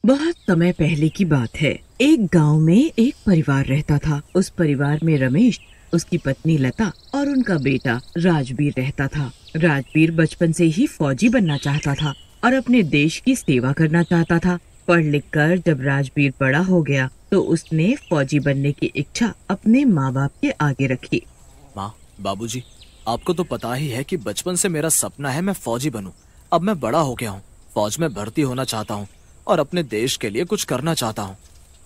बहुत समय पहले की बात है। एक गांव में एक परिवार रहता था। उस परिवार में रमेश, उसकी पत्नी लता और उनका बेटा राजवीर रहता था। राजवीर बचपन से ही फौजी बनना चाहता था और अपने देश की सेवा करना चाहता था। पढ़ लिख कर जब राजवीर बड़ा हो गया तो उसने फौजी बनने की इच्छा अपने माँ बाप के आगे रखी। माँ, बाबूजी, आपको तो पता ही है कि बचपन से मेरा सपना है मैं फौजी बनूं। अब मैं बड़ा हो गया हूँ, फौज में भर्ती होना चाहता हूँ और अपने देश के लिए कुछ करना चाहता हूँ।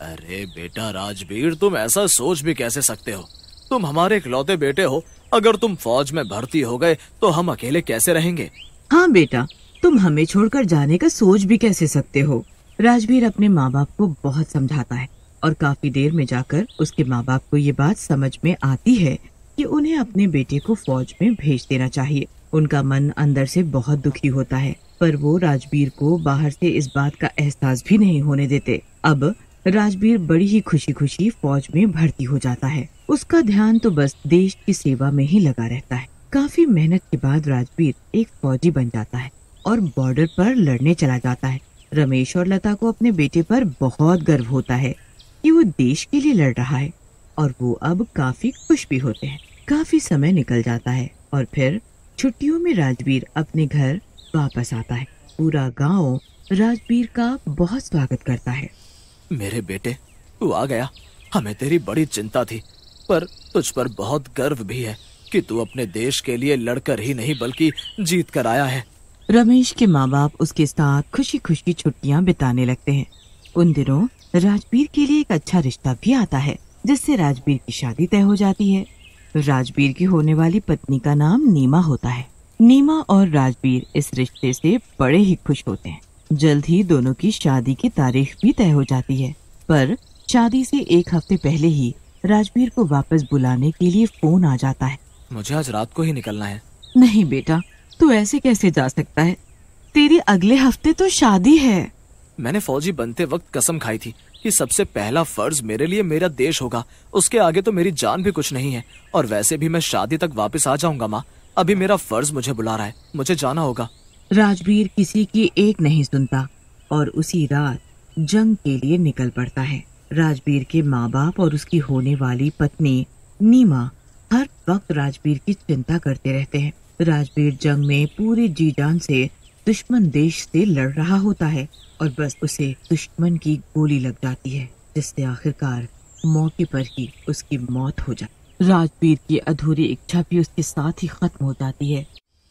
अरे बेटा राजवीर, तुम ऐसा सोच भी कैसे सकते हो? तुम हमारे इकलौते बेटे हो। अगर तुम फौज में भर्ती हो गए तो हम अकेले कैसे रहेंगे? हाँ बेटा, तुम हमें छोड़कर जाने का सोच भी कैसे सकते हो? राजवीर अपने माँ बाप को बहुत समझाता है और काफी देर में जाकर उसके माँ बाप को ये बात समझ में आती है कि उन्हें अपने बेटे को फौज में भेज देना चाहिए। उनका मन अंदर से बहुत दुखी होता है, पर वो राजवीर को बाहर से इस बात का एहसास भी नहीं होने देते। अब राजवीर बड़ी ही खुशी खुशी फौज में भर्ती हो जाता है। उसका ध्यान तो बस देश की सेवा में ही लगा रहता है। काफी मेहनत के बाद राजवीर एक फौजी बन जाता है और बॉर्डर पर लड़ने चला जाता है। रमेश और लता को अपने बेटे पर बहुत गर्व होता है कि वो देश के लिए लड़ रहा है और वो अब काफी खुश भी होते हैं। काफी समय निकल जाता है और फिर छुट्टियों में राजवीर अपने घर वापस आता है। पूरा गांव राजवीर का बहुत स्वागत करता है। मेरे बेटे, तू आ गया। हमें तेरी बड़ी चिंता थी, पर तुझ पर बहुत गर्व भी है कि तू अपने देश के लिए लड़कर ही नहीं बल्कि जीत कर आया है। रमेश के माँ बाप उसके साथ खुशी खुशी छुट्टियां बिताने लगते हैं। उन दिनों राजवीर के लिए एक अच्छा रिश्ता भी आता है, जिससे राजवीर की शादी तय हो जाती है। राजवीर की होने वाली पत्नी का नाम नीमा होता है। नीमा और राजवीर इस रिश्ते से बड़े ही खुश होते हैं। जल्द ही दोनों की शादी की तारीख भी तय हो जाती है, पर शादी से एक हफ्ते पहले ही राजवीर को वापस बुलाने के लिए फोन आ जाता है। मुझे आज रात को ही निकलना है। नहीं बेटा, तू ऐसे कैसे जा सकता है? तेरी अगले हफ्ते तो शादी है। मैंने फौजी बनते वक्त कसम खाई थी कि सबसे पहला फर्ज मेरे लिए मेरा देश होगा। उसके आगे तो मेरी जान भी कुछ नहीं है। और वैसे भी मैं शादी तक वापस आ जाऊंगा माँ। अभी मेरा फर्ज मुझे बुला रहा है, मुझे जाना होगा। राजवीर किसी की एक नहीं सुनता और उसी रात जंग के लिए निकल पड़ता है। राजवीर के माँ बाप और उसकी होने वाली पत्नी नीमा हर वक्त राजवीर की चिंता करते रहते हैं। राजवीर जंग में पूरे जी जान से दुश्मन देश से लड़ रहा होता है और बस उसे दुश्मन की गोली लग जाती है, जिससे आखिरकार मौके पर ही उसकी मौत हो जाती। राजवीर की अधूरी इच्छा भी उसके साथ ही खत्म हो जाती है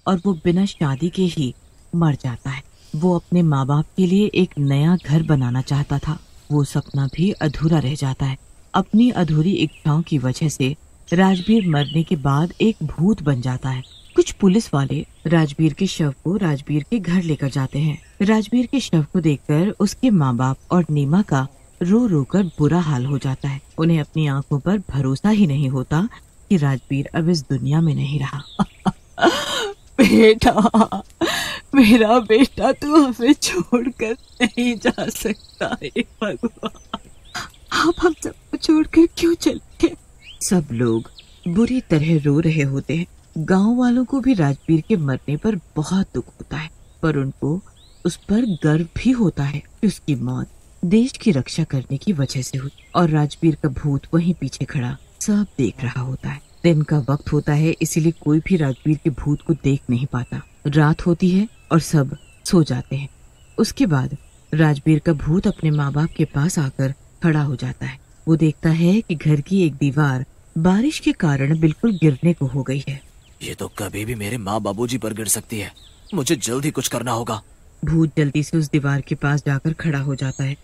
और वो बिना शादी के ही मर जाता है। वो अपने माँ बाप के लिए एक नया घर बनाना चाहता था। वो सपना भी अधूरा रह जाता है। अपनी अधूरी इच्छाओं की वजह से राजवीर मरने के बाद एक भूत बन जाता है। कुछ पुलिस वाले राजवीर के शव को राजवीर के घर लेकर जाते हैं। राजवीर के शव को देखकर उसके माँ बाप और नीमा का रो रो कर बुरा हाल हो जाता है। उन्हें अपनी आंखों पर भरोसा ही नहीं होता कि राजवीर अब इस दुनिया में नहीं रहा। बेटा, मेरा बेटा तू हमें छोड़कर नहीं जा सकता है भगवान। आप हम सबको छोड़कर क्यों चले गए? सब लोग बुरी तरह रो रहे होते हैं। गांव वालों को भी राजवीर के मरने पर बहुत दुख होता है, पर उनको उस पर गर्व भी होता है कि उसकी मौत देश की रक्षा करने की वजह से हुई और राजवीर का भूत वहीं पीछे खड़ा सब देख रहा होता है। दिन का वक्त होता है, इसीलिए कोई भी राजवीर के भूत को देख नहीं पाता। रात होती है और सब सो जाते हैं। उसके बाद राजवीर का भूत अपने माँ बाप के पास आकर खड़ा हो जाता है। वो देखता है कि घर की एक दीवार बारिश के कारण बिल्कुल गिरने को हो गई है। ये तो कभी भी मेरे माँ बाबूजी पर गिर सकती है। मुझे जल्द ही कुछ करना होगा। भूत जल्दी से उस दीवार के पास जाकर खड़ा हो जाता है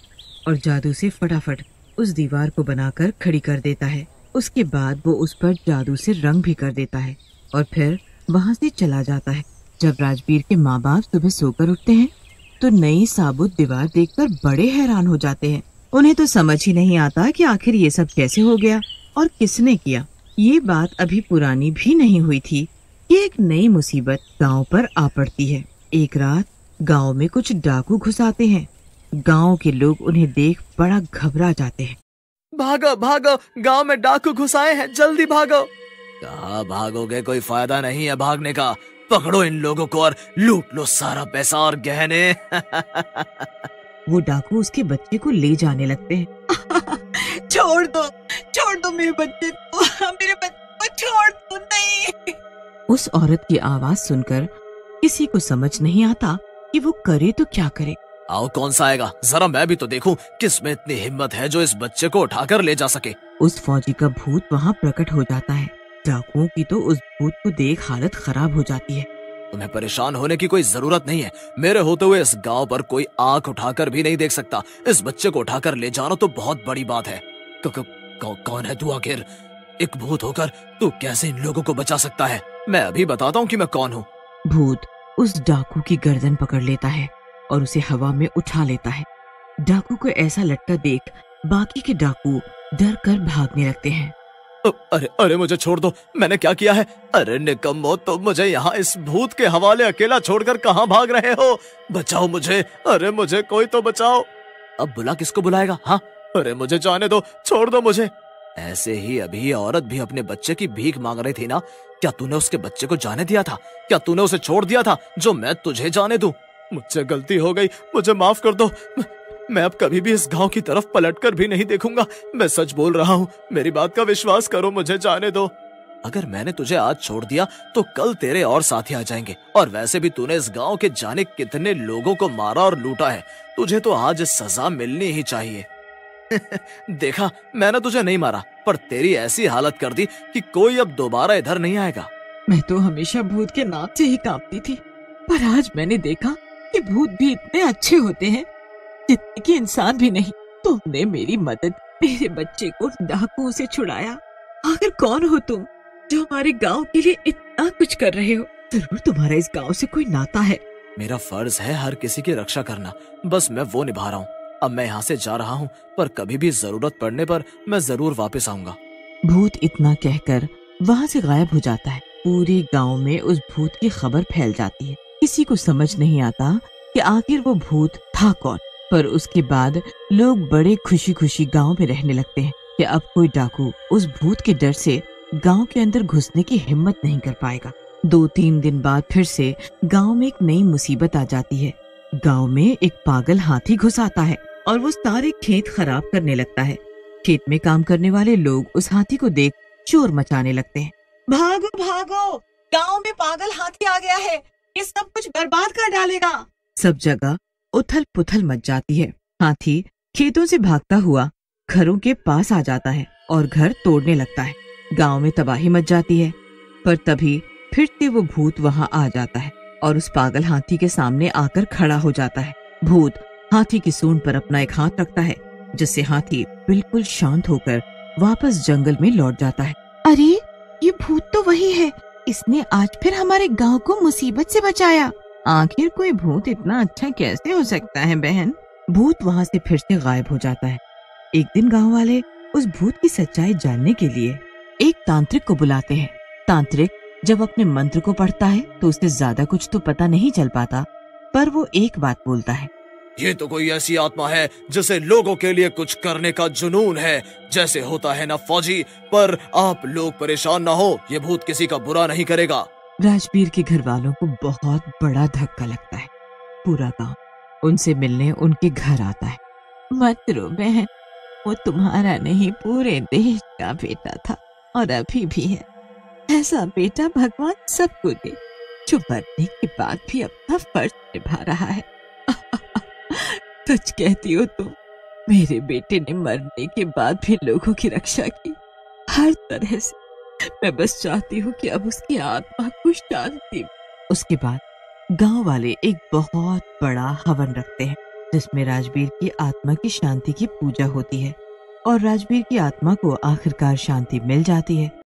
और जादू से फटाफट उस दीवार को बनाकर खड़ी कर देता है। उसके बाद वो उस पर जादू से रंग भी कर देता है और फिर वहाँ से चला जाता है। जब राजवीर के माँ बाप सुबह सोकर उठते हैं तो नई साबुत दीवार देखकर बड़े हैरान हो जाते हैं। उन्हें तो समझ ही नहीं आता कि आखिर ये सब कैसे हो गया और किसने किया। ये बात अभी पुरानी भी नहीं हुई थी कि एक नई मुसीबत गांव पर आ पड़ती है। एक रात गांव में कुछ डाकू घुस आते हैं। गांव के लोग उन्हें देख बड़ा घबरा जाते हैं। भागो भागो, गांव में डाकू घुस आए हैं, जल्दी भागो। कहाँ भागोगे, कोई फायदा नहीं है भागने का। पकड़ो इन लोगों को और लूट लो सारा पैसा और गहने। वो डाकू उसके बच्चे को ले जाने लगते हैं। छोड़ दो मेरे बच्चे को छोड़ दो, नहीं। उस औरत की आवाज सुनकर किसी को समझ नहीं आता कि वो करे तो क्या करे। आओ, कौन सा आएगा, जरा मैं भी तो देखूं किस में इतनी हिम्मत है जो इस बच्चे को उठाकर ले जा सके। उस फौजी का भूत वहाँ प्रकट हो जाता है। डाकुओं की तो उस भूत को देख हालत खराब हो जाती है। तुम्हें परेशान होने की कोई जरूरत नहीं है। मेरे होते हुए इस गांव पर कोई आंख उठाकर भी नहीं देख सकता। इस बच्चे को उठाकर ले जाना तो बहुत बड़ी बात है। कौन है तू आखिर? एक भूत होकर तू कैसे इन लोगों को बचा सकता है? मैं अभी बताता हूँ कि मैं कौन हूँ। भूत उस डाकू की गर्दन पकड़ लेता है और उसे हवा में उठा लेता है। डाकू को ऐसा लटका देख बाकी के डाकू डर कर भागने लगते हैं। अरे मुझे छोड़ दो, मैंने क्या किया है? अरे निकम्मो, तुम मुझे यहाँ इस भूत के हवाले अकेला छोड़कर कहाँ भाग रहे हो? बचाओ मुझे, अरे मुझे कोई तो बचाओ। अब बुला किसको बुलाएगा? हाँ, अरे मुझे जाने दो, छोड़ दो मुझे। ऐसे ही अभी औरत भी अपने बच्चे की भीख मांग रही थी ना? क्या तूने उसके बच्चे को जाने दिया था? क्या तूने उसे छोड़ दिया था जो मैं तुझे जाने दूं? मुझसे गलती हो गई, मुझे माफ कर दो। मैं अब कभी भी इस गांव की तरफ पलटकर भी नहीं देखूंगा। मैं सच बोल रहा हूँ, मेरी बात का विश्वास करो, मुझे जाने दो। अगर मैंने तुझे आज छोड़ दिया तो कल तेरे और साथी आ जाएंगे। और वैसे भी तूने इस गांव के जाने कितने लोगों को मारा और लूटा है। तुझे तो आज सजा मिलनी ही चाहिए। देखा, मैंने तुझे नहीं मारा, पर तेरी ऐसी हालत कर दी कि कोई अब दोबारा इधर नहीं आएगा। मैं तो हमेशा भूत के नाम से ही कांपती थी, पर आज मैंने देखा कि भूत भी इतने अच्छे होते हैं जितने कि इंसान भी नहीं। तुमने मेरी मदद, मेरे बच्चे को डाकुओं से छुड़ाया। आखिर कौन हो तुम जो हमारे गांव के लिए इतना कुछ कर रहे हो? जरूर तुम्हारा इस गांव से कोई नाता है। मेरा फर्ज है हर किसी की रक्षा करना, बस मैं वो निभा रहा हूँ। अब मैं यहाँ से जा रहा हूँ, पर कभी भी जरूरत पड़ने पर मैं जरूर वापस आऊंगा। भूत इतना कहकर वहाँ से गायब हो जाता है। पूरे गांव में उस भूत की खबर फैल जाती है। किसी को समझ नहीं आता कि आखिर वो भूत था कौन। पर उसके बाद लोग बड़े खुशी खुशी गांव में रहने लगते हैं कि अब कोई डाकू उस भूत के डर से गांव के अंदर घुसने की हिम्मत नहीं कर पाएगा। 2-3 दिन बाद फिर से गांव में एक नई मुसीबत आ जाती है। गांव में एक पागल हाथी घुस आता है और वो सारे खेत खराब करने लगता है। खेत में काम करने वाले लोग उस हाथी को देख शोर मचाने लगते हैं। भागो भागो, गांव में पागल हाथी आ गया है, ये सब कुछ बर्बाद कर डालेगा। सब जगह उथल पुथल मच जाती है। हाथी खेतों से भागता हुआ घरों के पास आ जाता है और घर तोड़ने लगता है। गांव में तबाही मच जाती है। पर तभी फिर से वो भूत वहां आ जाता है और उस पागल हाथी के सामने आकर खड़ा हो जाता है। भूत हाथी की सूंड पर अपना एक हाथ रखता है, जिससे हाथी बिल्कुल शांत होकर वापस जंगल में लौट जाता है। अरे, ये भूत तो वही है, इसने आज फिर हमारे गांव को मुसीबत से बचाया। आखिर कोई भूत इतना अच्छा कैसे हो सकता है बहन? भूत वहाँ से फिर से गायब हो जाता है। एक दिन गांव वाले उस भूत की सच्चाई जानने के लिए एक तांत्रिक को बुलाते हैं। तांत्रिक जब अपने मंत्र को पढ़ता है तो उसे ज्यादा कुछ तो पता नहीं चल पाता, पर वो एक बात बोलता है। ये तो कोई ऐसी आत्मा है जिसे लोगों के लिए कुछ करने का जुनून है, जैसे होता है ना फौजी। पर आप लोग परेशान ना हो, ये भूत किसी का बुरा नहीं करेगा। राजवीर के घर वालों को बहुत बड़ा धक्का लगता है। पूरा गांव उनसे मिलने उनके घर आता है। मत रो बहन, वो तुम्हारा नहीं पूरे देश का बेटा था और अभी भी है। ऐसा बेटा भगवान सबको दे जो मरने के बाद भी अपना फर्ज निभा रहा है। सच कहती हो तुम, मेरे बेटे ने मरने के बाद भी लोगों की रक्षा की हर तरह से। मैं बस चाहती हूँ कि अब उसकी आत्मा को शांति। उसके बाद गांव वाले एक बहुत बड़ा हवन रखते हैं, जिसमें राजवीर की आत्मा की शांति की पूजा होती है और राजवीर की आत्मा को आखिरकार शांति मिल जाती है।